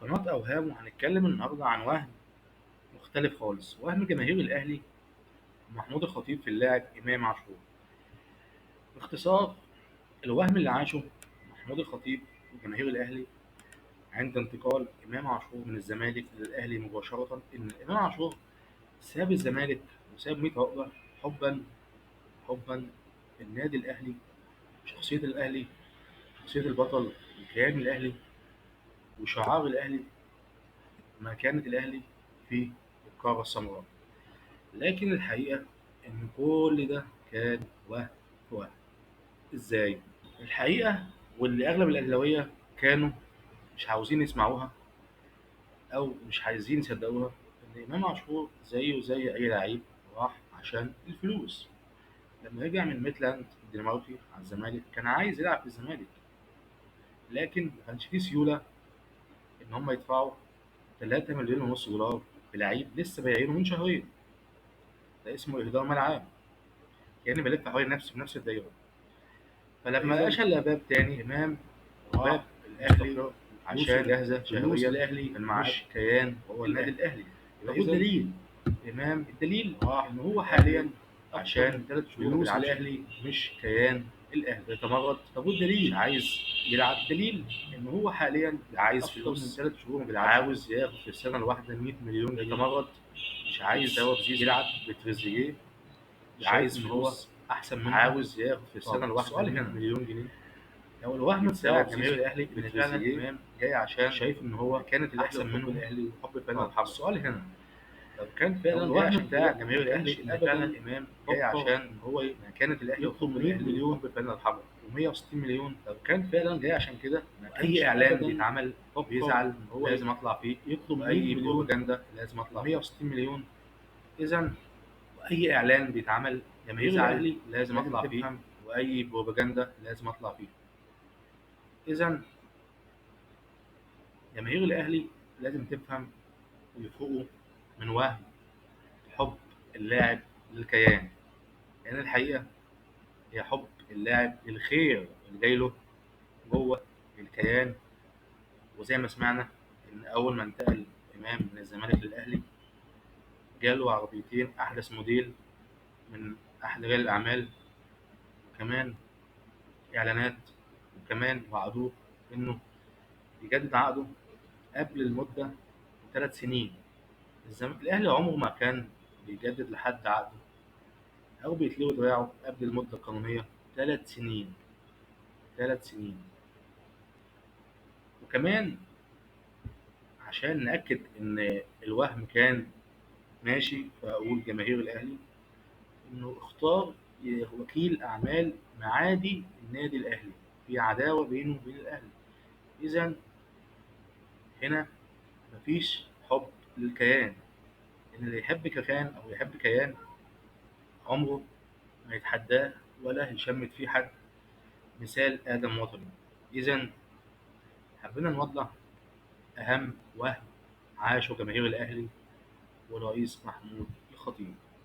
قناة أوهام، وهنتكلم النهاردة عن وهم مختلف خالص، وهم جماهير الأهلي ومحمود الخطيب في اللاعب إمام عاشور. باختصار، الوهم اللي عاشه محمود الخطيب وجماهير الأهلي عند انتقال إمام عاشور من الزمالك للأهلي مباشرة، إن إمام عاشور ساب الزمالك وساب 100 عقبة حبا النادي الأهلي، شخصية الأهلي، شخصية البطل، الكيان الأهلي وشعار الأهلي، مكانة الأهلي في القارة السمراء. لكن الحقيقة إن كل ده كان وهم في وهم. إزاي؟ الحقيقة واللي أغلب الأهلاوية كانوا مش عاوزين يسمعوها أو مش عايزين يصدقوها، إن إمام عاشور زيه زي أي لعيب راح عشان الفلوس. لما رجع من ميتلاند الدنماركي على الزمالك كان عايز يلعب في الزمالك، لكن ما كانش فيه سيولة إن هم يدفعوا 3 مليون ونص دولار بلعيب لسه بايعينه من شهرين. ده اسمه إهدار مال عام، كأني بلف حوالين نفسي في نفس الدايرة. فلما قشل باب تاني إمام وباب الأهلي عشان جاهزة شهريا الأهلي مش كيان هو النادي الأهلي. يبقى إيه الدليل؟ إمام الدليل إن هو حاليا عشان 3 شهور فلوس الأهلي مش كيان الأهلي بيتمرد. طب والدليل؟ مش عايز يلعب. دليل إن هو حاليا عايز فلوس من 3 شهور ما بيلعبش، عاوز ياخد في السنة الواحدة 100 مليون جنيه بيتمرد، مش عايز هو بزيزو يلعب بتريزيجيه، عايز إن هو أحسن منه، عاوز ياخد في السنة الواحدة 100 مليون جنيه. لو الوهم بتاع جماهير الاهلي ان فعلا امام جاي عشان شايف ان هو كانت احسن منه الاهلي وحب فعلا الحرب. السؤال هنا، لو كان فعلا الوهم بتاع جماهير الاهلي ان فعلا امام جاي عشان هو كانت الاهلي يطلب 100 مليون وحب فعلا الحرب و160 مليون، لو كان فعلا جاي عشان كده اي اعلان بيتعمل بيزعل ان هو لازم اطلع فيه، يطلب 100 مليون بروباجندا لازم اطلع فيه 160 مليون. اذا اي اعلان بيتعمل جماهير الاهلي لازم اطلع فيه، واي بروباجندا لازم اطلع فيه. إذا جماهير الأهلي لازم تفهم ويفوقوا من وهم حب اللاعب للكيان، لأن الحقيقة هي حب اللاعب للخير اللي جاي له جوه الكيان. وزي ما سمعنا إن أول ما انتقل إمام من الزمالك للأهلي جاله عربيتين أحدث موديل من أحد رجال الأعمال، وكمان إعلانات، وكمان وعدوه إنه يجدد عقده قبل المدة ب3 سنين. الأهلي عمره ما كان بيجدد لحد عقده أو بيتلوي دراعه قبل المدة القانونية 3 سنين. 3 سنين. وكمان عشان نأكد إن الوهم كان ماشي، فأقول جماهير الأهلي إنه اختار وكيل أعمال معادي النادي الأهلي، في عداوة بينه وبين الأهلي. إذا هنا مفيش حب للكيان، إن اللي يحب كيان أو يحب كيان عمره ما يتحداه ولا يشمت فيه حد، مثال آدم وطني. إذا حبينا نوضح أهم وهم عاشه جماهير الأهلي والرئيس محمود الخطيب.